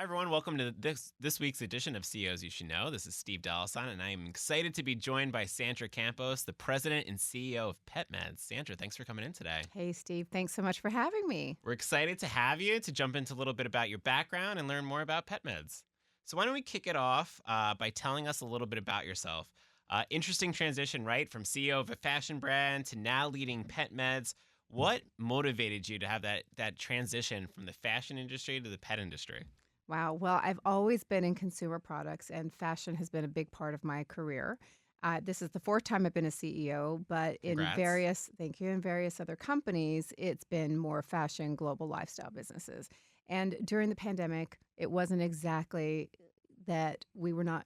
Hi, everyone. Welcome to this week's edition of CEOs You Should Know. This is Steve Dallison, and I am excited to be joined by Sandra Campos, the president and CEO of PetMeds. Sandra, thanks for coming in today. Hey, Steve. Thanks so much for having me. We're excited to have you to jump into a little bit about your background and learn more about PetMeds. So why don't we kick it off by telling us a little bit about yourself? Interesting transition, right? From CEO of a fashion brand to now leading PetMeds. What motivated you to have that transition from the fashion industry to the pet industry? Wow. Well, I've always been in consumer products, and fashion has been a big part of my career. This is the fourth time I've been a CEO, but Congrats. thank you, in various other companies, it's been more fashion, global lifestyle businesses. And during the pandemic, it wasn't exactly that we were not,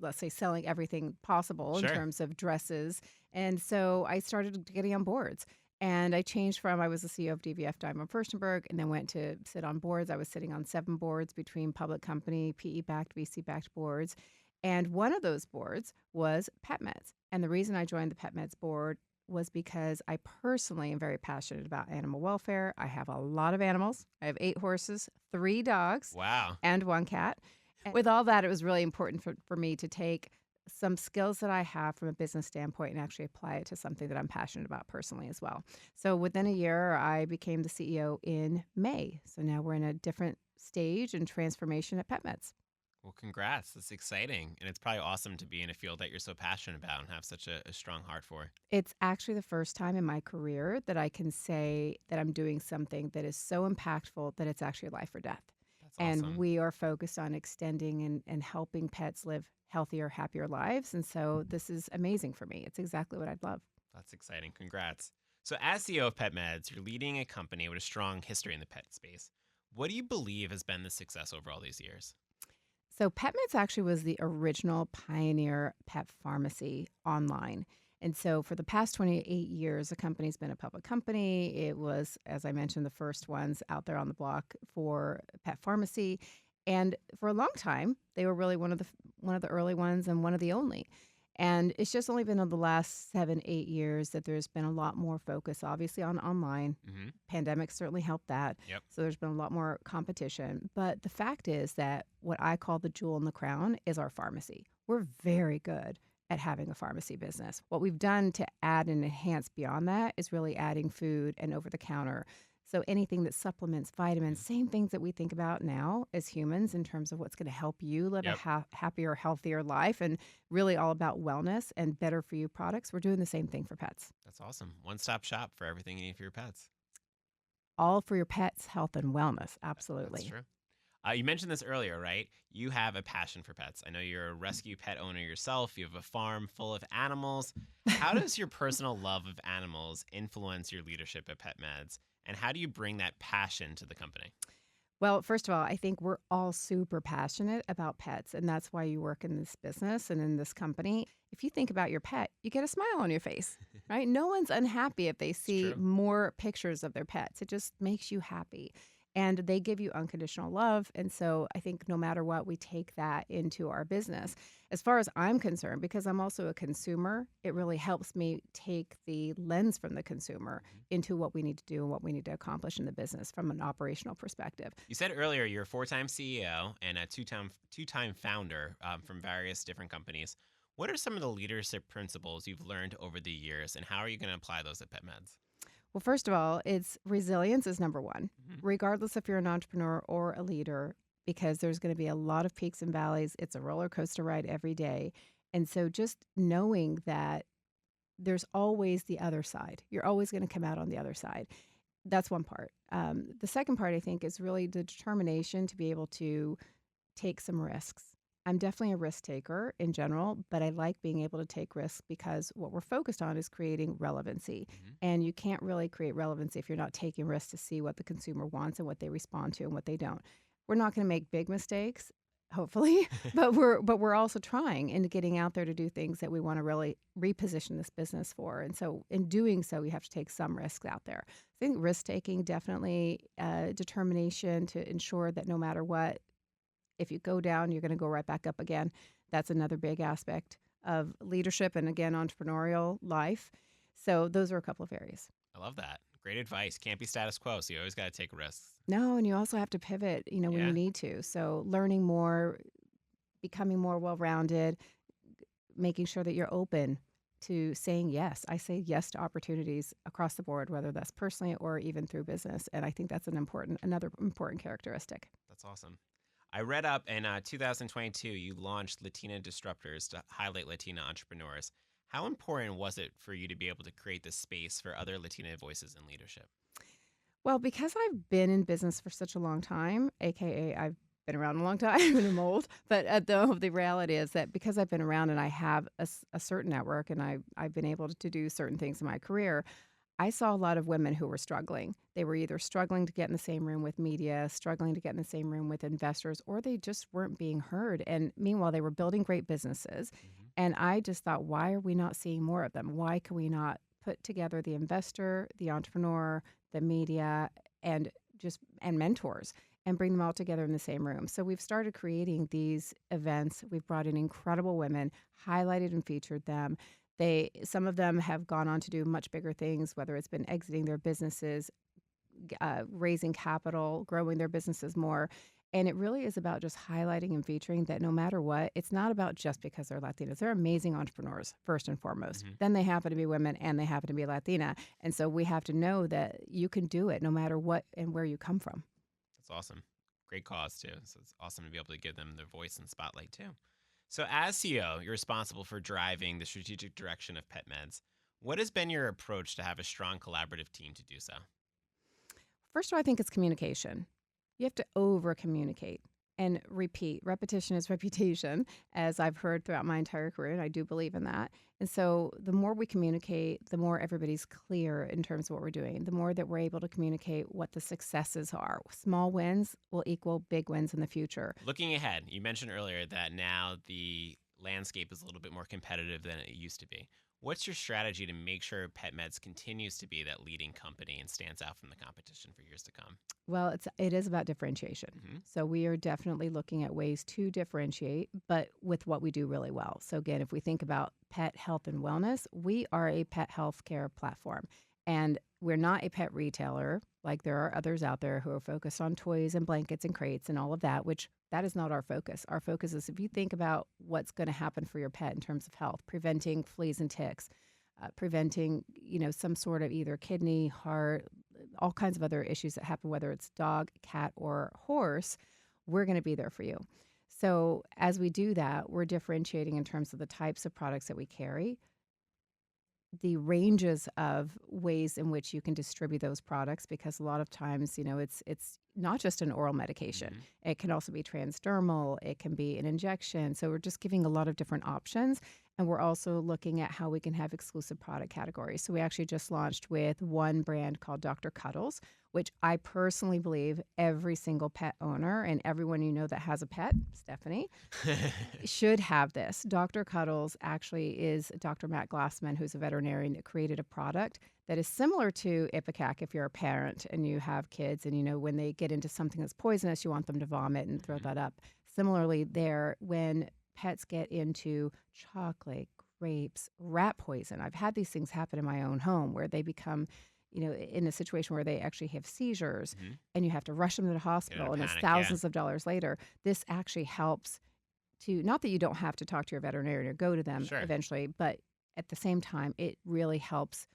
let's say, selling everything possible in Sure. terms of dresses. And so I started getting on boards. And I changed from, I was the CEO of DVF Diamond Furstenberg and then went to sit on boards. I was sitting on 7 boards between public company, PE backed, VC backed boards. And one of those boards was PetMeds. And the reason I joined the PetMeds board was because I personally am very passionate about animal welfare. I have a lot of animals. I have 8 horses, 3 dogs, Wow. and 1 cat. And with all that, it was really important for me to take some skills that I have from a business standpoint and actually apply it to something that I'm passionate about personally as well. So within a year, I became the CEO in May. So now we're in a different stage and transformation at PetMeds. Well, congrats. That's exciting. And it's probably awesome to be in a field that you're so passionate about and have such a strong heart for. It's actually the first time in my career that I can say that I'm doing something that is so impactful that it's actually life or death. That's And awesome. we are focused on extending and helping pets live healthier, happier lives. And so this is amazing for me. It's exactly what I'd love. That's exciting. Congrats. So, as CEO of PetMeds, you're leading a company with a strong history in the pet space. What do you believe has been the success over all these years? So PetMeds actually was the original pioneer pet pharmacy online. And so for the past 28 years, the company's been a public company. It was, as I mentioned, the first ones out there on the block for pet pharmacy. And for a long time, they were really one of the early ones and one of the only. And it's just only been in the last 7, 8 years that there's been a lot more focus, obviously, on online. Mm-hmm. Pandemic certainly helped that. Yep. So there's been a lot more competition. But the fact is that what I call the jewel in the crown is our pharmacy. We're very good at having a pharmacy business. What we've done to add and enhance beyond that is really adding food and over the counter. So anything that supplements vitamins, same things that we think about now as humans in terms of what's going to help you live a Yep. happier, healthier life, and really all about wellness and better for you products. We're doing the same thing for pets. That's awesome. One stop shop for everything you need for your pets. All for your pets' health and wellness. That's Absolutely. true. You mentioned this earlier, right? You have a passion for pets. I know you're a rescue pet owner yourself. You have a farm full of animals. How does your personal love of animals influence your leadership at PetMeds? And how do you bring that passion to the company? Well, first of all, I think we're all super passionate about pets, and that's why you work in this business and in this company. If you think about your pet, you get a smile on your face, right? No one's unhappy if they It's see true. more pictures of their pets. It just makes you happy. And they give you unconditional love. And so I think no matter what, we take that into our business. As far as I'm concerned, because I'm also a consumer, it really helps me take the lens from the consumer Mhm. into what we need to do and what we need to accomplish in the business from an operational perspective. You said earlier you're a four-time CEO and a two-time founder from various different companies. What are some of the leadership principles you've learned over the years, and how are you going to apply those at PetMeds? Well, first of all, it's resilience is number one, Hmm. regardless if you're an entrepreneur or a leader, because there's going to be a lot of peaks and valleys. It's a roller coaster ride every day. And so just knowing that there's always the other side, you're always going to come out on the other side. That's one part. The second part, I think, is really the determination to be able to take some risks. I'm definitely a risk taker in general, but I like being able to take risks because what we're focused on is creating relevancy. Hmm. And you can't really create relevancy if you're not taking risks to see what the consumer wants and what they respond to and what they don't. We're not going to make big mistakes, hopefully, but we're also trying and getting out there to do things that we want to really reposition this business for. And so in doing so, we have to take some risks out there. I think risk taking definitely determination to ensure that no matter what, if you go down, you're going to go right back up again. That's another big aspect of leadership and, again, entrepreneurial life. So those are a couple of areas. I love that. Great advice. Can't be status quo, so you always got to take risks. No, and you also have to pivot, when you Yeah. need to. So learning more, becoming more well-rounded, making sure that you're open to saying yes. I say yes to opportunities across the board, whether that's personally or even through business. And I think that's another important characteristic. That's awesome. I read up in 2022, you launched Latina Disruptors to highlight Latina entrepreneurs. How important was it for you to be able to create this space for other Latina voices in leadership? Well, because I've been in business for such a long time, aka I've been around a long time and I'm old, but the reality is that because I've been around and I have a certain network and I've been able to do certain things in my career, I saw a lot of women who were struggling. They were either struggling to get in the same room with media, struggling to get in the same room with investors, or they just weren't being heard. And meanwhile, they were building great businesses. Hmm. And I just thought, why are we not seeing more of them? Why can we not put together the investor, the entrepreneur, the media, and mentors and bring them all together in the same room? So we've started creating these events. We've brought in incredible women, highlighted and featured them. Some of them have gone on to do much bigger things, whether it's been exiting their businesses, raising capital, growing their businesses more. And it really is about just highlighting and featuring that no matter what, it's not about just because they're Latinas. They're amazing entrepreneurs, first and foremost. Hmm. Then they happen to be women and they happen to be Latina. And so we have to know that you can do it no matter what and where you come from. That's awesome. Great cause, too. So it's awesome to be able to give them their voice and spotlight, too. So, as CEO, you're responsible for driving the strategic direction of PetMeds. What has been your approach to have a strong collaborative team to do so? First of all, I think it's communication. You have to over communicate and repeat. Repetition is reputation, as I've heard throughout my entire career, and I do believe in that. And so the more we communicate, the more everybody's clear in terms of what we're doing, the more that we're able to communicate what the successes are. Small wins will equal big wins in the future. Looking ahead, you mentioned earlier that now the landscape is a little bit more competitive than it used to be. What's your strategy to make sure PetMeds continues to be that leading company and stands out from the competition for years to come? Well, it is about differentiation. Hmm. So we are definitely looking at ways to differentiate, but with what we do really well. So again, if we think about pet health and wellness, we are a pet health care platform. And we're not a pet retailer like there are others out there who are focused on toys and blankets and crates and all of that, which that is not our focus. Our focus is if you think about what's going to happen for your pet in terms of health, preventing fleas and ticks, preventing, some sort of either kidney, heart, all kinds of other issues that happen, whether it's dog, cat, or horse, we're going to be there for you. So as we do that, we're differentiating in terms of the types of products that we carry, the ranges of ways in which you can distribute those products, because a lot of times, it's not just an oral medication. Hmm. It can also be transdermal, it can be an injection. So we're just giving a lot of different options. And we're also looking at how we can have exclusive product categories. So we actually just launched with one brand called Dr. Cuddles, which I personally believe every single pet owner and everyone that has a pet, Stephanie, should have this. Dr. Cuddles actually is Dr. Matt Glassman, who's a veterinarian that created a product that is similar to Ipecac if you're a parent and you have kids and when they get into something that's poisonous, you want them to vomit and throw Hmm. that up. Similarly, when pets get into chocolate, grapes, rat poison. I've had these things happen in my own home where they become, in a situation where they actually have seizures Hmm. and you have to rush them to the Get in a hospital and it's panic, yeah. thousands of dollars later. This actually helps to, not that you don't have to talk to your veterinarian or go to them Sure. eventually, but at the same time, it really helps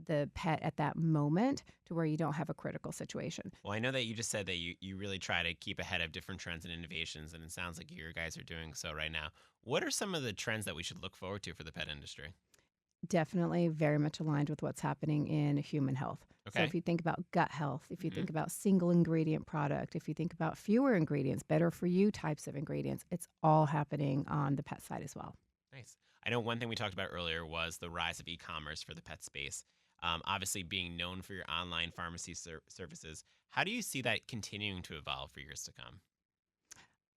the pet at that moment to where you don't have a critical situation. Well, I know that you just said that you really try to keep ahead of different trends and innovations, and it sounds like you guys are doing so right now. What are some of the trends that we should look forward to for the pet industry? Definitely very much aligned with what's happening in human health. So if Okay. you think about gut health, if you Hmm. think about single ingredient product, if you think about fewer ingredients, better for you types of ingredients, it's all happening on the pet side as well. Nice. I know one thing we talked about earlier was the rise of e-commerce for the pet space. Obviously, being known for your online pharmacy services, how do you see that continuing to evolve for years to come?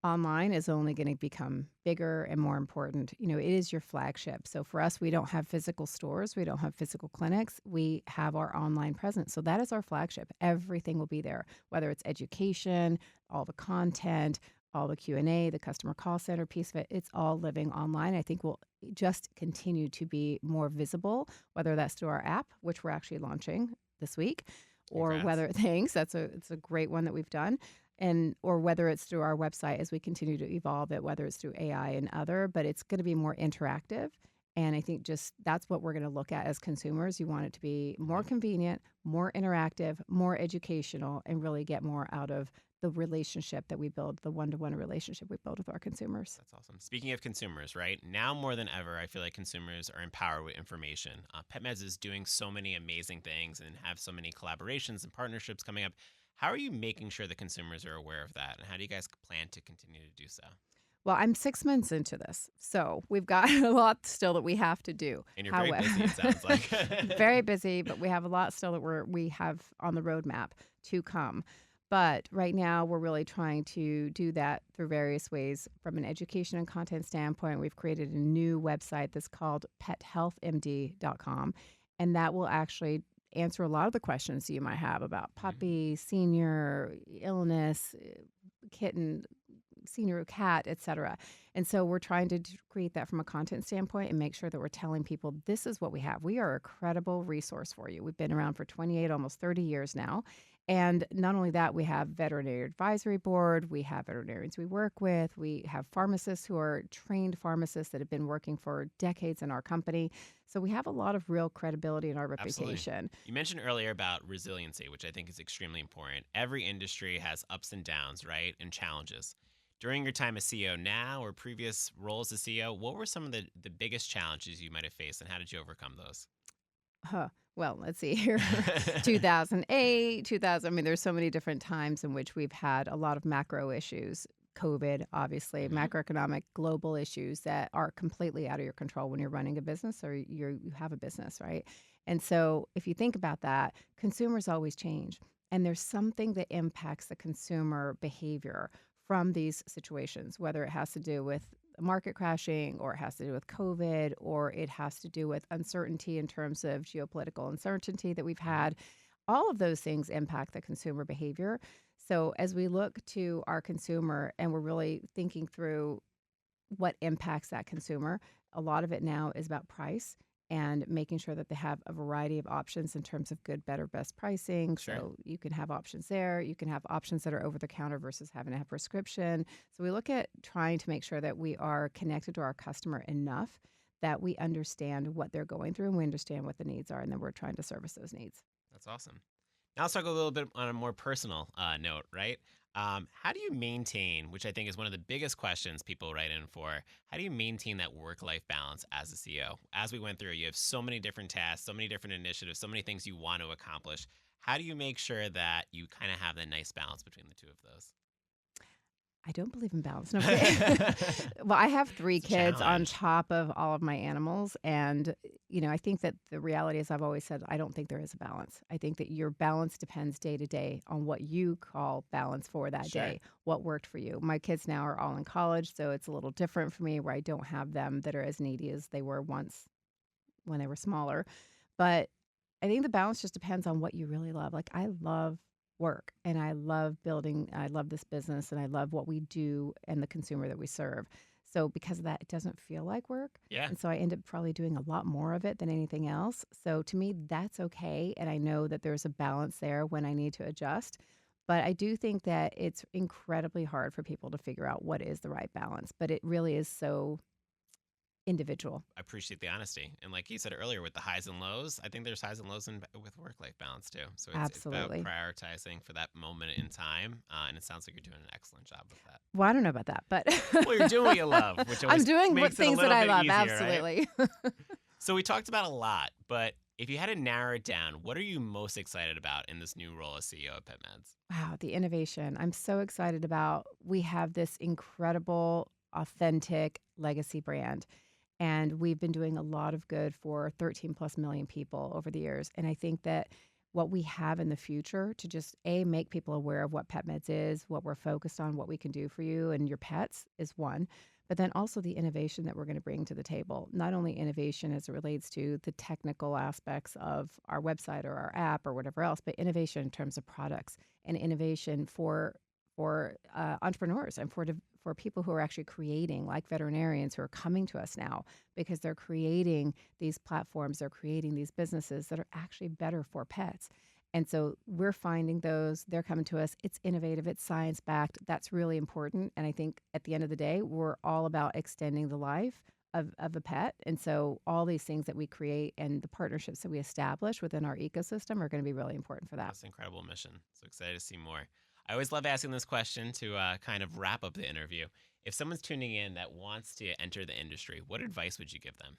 Online is only going to become bigger and more important. It is your flagship. So for us, we don't have physical stores, we don't have physical clinics, we have our online presence. So that is our flagship. Everything will be there, whether it's education, all the content, all the Q&A, the customer call center piece of it, it's all living online. I think will just continue to be more visible, whether that's through our app, which we're actually launching this week, or Congrats. whether thanks, it's a great one that we've done. And or whether it's through our website as we continue to evolve it, whether it's through AI and other, but it's going to be more interactive. And I think just that's what we're going to look at as consumers. You want it to be more Mhm. convenient, more interactive, more educational, and really get more out of the relationship that we build, the one-to-one relationship we build with our consumers. That's awesome. Speaking of consumers, right? Now more than ever, I feel like consumers are empowered with information. PetMeds is doing so many amazing things and have so many collaborations and partnerships coming up. How are you making sure the consumers are aware of that? And how do you guys plan to continue to do so? Well, I'm 6 months into this, so we've got a lot still that we have to do. And you're very However, busy, it sounds like. very busy, but we have a lot still that we have on the roadmap to come. But right now, we're really trying to do that through various ways. From an education and content standpoint, we've created a new website that's called pethealthmd.com, and that will actually answer a lot of the questions you might have about Mhm. puppy, senior, illness, kitten, senior cat, et cetera. And so we're trying to create that from a content standpoint and make sure that we're telling people this is what we have. We are a credible resource for you. We've been around for 28, almost 30 years now. And not only that, we have veterinary advisory board, we have veterinarians we work with, we have pharmacists who are trained pharmacists that have been working for decades in our company. So we have a lot of real credibility in our Absolutely. reputation. You mentioned earlier about resiliency, which I think is extremely important. Every industry has ups and downs, right? And challenges. During your time as CEO now or previous roles as CEO, what were some of the biggest challenges you might have faced and how did you overcome those? Well, let's see here. 2008, 2000. I mean, there's so many different times in which we've had a lot of macro issues. COVID, obviously, Hmm. macroeconomic global issues that are completely out of your control when you're running a business or you have a business, right? And so, if you think about that, consumers always change, and there's something that impacts the consumer behavior from these situations, whether it has to do with market crashing or it has to do with COVID or it has to do with uncertainty in terms of geopolitical uncertainty that we've Hmm. had. All of those things impact the consumer behavior. So as we look to our consumer and we're really thinking through what impacts that consumer. A lot of it now is about price and making sure that they have a variety of options in terms of good, better, best pricing. Sure. So you can have options there. You can have options that are over the counter versus having to have prescription. So we look at trying to make sure that we are connected to our customer enough that we understand what they're going through and we understand what the needs are, and then we're trying to service those needs. That's awesome. Now let's talk a little bit on a more personal note, right? How do you maintain, which I think is one of the biggest questions people write in for, how do you maintain that work life balance as a CEO? As we went through, you have so many different tasks, so many different initiatives, so many things you want to accomplish. How do you make sure that you kind of have that nice balance between the two of those? I don't believe in balance. No, I'm kidding. Well, I have 3 It's a kids on challenge. top of all of my animals, and, I think that the reality is I've always said, I don't think there is a balance. I think that your balance depends day to day on what you call balance for that Sure. day, what worked for you. My kids now are all in college, so it's a little different for me where I don't have them that are as needy as they were once when they were smaller. But I think the balance just depends on what you really love. Like, I love work and I love building, I love this business and I love what we do and the consumer that we serve. So, because of that, it doesn't feel like work. Yeah. And so I end up probably doing a lot more of it than anything else. So, to me, that's okay. And I know that there's a balance there when I need to adjust. But I do think that it's incredibly hard for people to figure out what is the right balance. But it really is so individual. I appreciate the honesty. And like you said earlier, with the highs and lows, I think there's highs and lows with work life balance too. So it's about Absolutely. prioritizing for that moment in time. And it sounds like you're doing an excellent job with that. Well, I don't know about that, but Well, you're doing what you love, which I'm always doing what makes it a things that little I bit love, easier, right? absolutely. So we talked about a lot, but if you had to narrow it down, what are you most excited about in this new role as CEO of PetMeds? Wow, the innovation. I'm so excited about. We have this incredible, authentic legacy brand, and we've been doing a lot of good for 13 plus million people over the years. And I think that what we have in the future to just make people aware of what PetMeds is, what we're focused on, what we can do for you and your pets is one. But then also the innovation that we're going to bring to the table. Not only innovation as it relates to the technical aspects of our website or our app or whatever else, but innovation in terms of products and innovation for entrepreneurs and for people who are actually creating, like veterinarians who are coming to us now because they're creating these platforms, they're creating these businesses that are actually better for pets. And so we're finding those, they're coming to us. It's innovative, it's science backed. That's really important. And I think at the end of the day, we're all about extending the life of a pet. And so all these things that we create and the partnerships that we establish within our ecosystem are going to be really important for that. That's an incredible mission. So excited to see more. I always love asking this question to kind of wrap up the interview. If someone's tuning in that wants to enter the industry, what advice would you give them?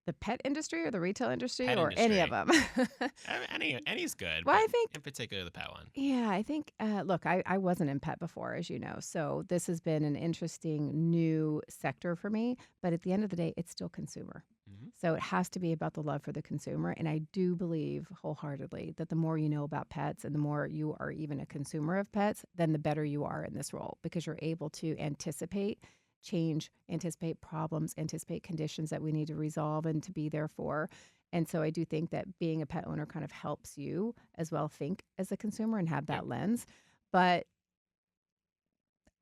The pet industry or the retail industry Pet or any of industry. them? Any's good, Well, but I think in particular the pet one. yeah, I think, look, I wasn't in pet before, as you know, so this has been an interesting new sector for me. But at the end of the day, it's still consumer. Hmm. So it has to be about the love for the consumer. And I do believe wholeheartedly that the more you know about pets and the more you are even a consumer of pets, then the better you are in this role because you're able to anticipate change, anticipate problems, anticipate conditions that we need to resolve and to be there for. And so I do think that being a pet owner kind of helps you as well think as a consumer and have Yep. that lens. But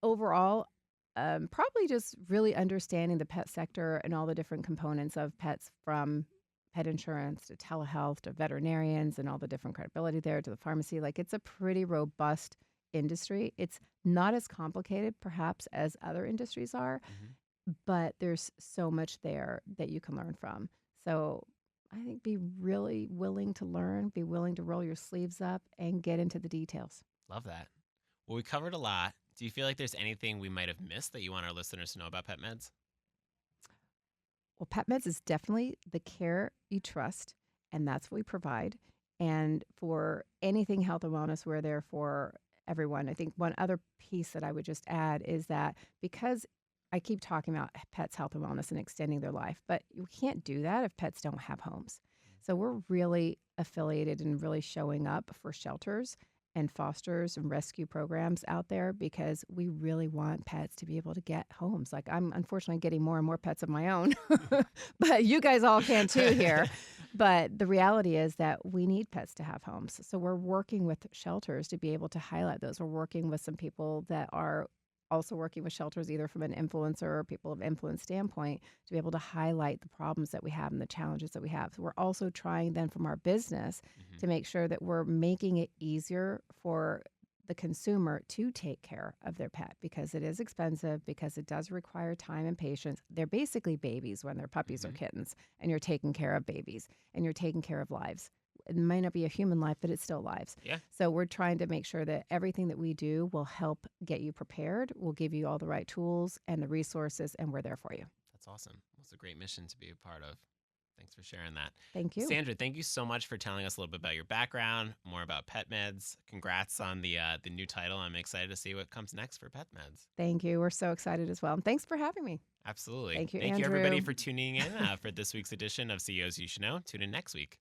overall, probably just really understanding the pet sector and all the different components of pets from pet insurance to telehealth to veterinarians and all the different credibility there to the pharmacy. Like it's a pretty robust industry. It's not as complicated perhaps as other industries are, Hmm. but there's so much there that you can learn from. So I think be really willing to learn, be willing to roll your sleeves up and get into the details. Love that. Well, we covered a lot. Do you feel like there's anything we might have missed that you want our listeners to know about PetMeds? Well, PetMeds is definitely the care you trust, and that's what we provide. And for anything health and wellness, we're there for everyone. I think one other piece that I would just add is that because I keep talking about pets' health and wellness and extending their life, but you can't do that if pets don't have homes. So we're really affiliated and really showing up for shelters and fosters and rescue programs out there because we really want pets to be able to get homes. Like I'm unfortunately getting more and more pets of my own, but you guys all can too here. But the reality is that we need pets to have homes. So we're working with shelters to be able to highlight those. We're working with some people that are also working with shelters either from an influencer or people of influence standpoint to be able to highlight the problems that we have and the challenges that we have. So we're also trying then from our business Hmm. to make sure that we're making it easier for the consumer to take care of their pet because it is expensive, because it does require time and patience. They're basically babies when they're puppies or Hmm. kittens, and you're taking care of babies and you're taking care of lives. It might not be a human life, but it's still lives. Yeah, So we're trying to make sure that everything that we do will help get you prepared. We'll give you all the right tools and the resources, and we're there for you. that's awesome. Well, it's a great mission to be a part of. Thanks for sharing that. Thank Well, you. Sandra, thank you so much for telling us a little bit about your background, more about PetMeds. Congrats on the new title. I'm excited to see what comes next for PetMeds. Thank you. We're so excited as well. And thanks for having me. Absolutely. Thank you, Thank you, everybody, Andrew. for tuning in for this week's edition of CEOs You Should Know. Tune in next week.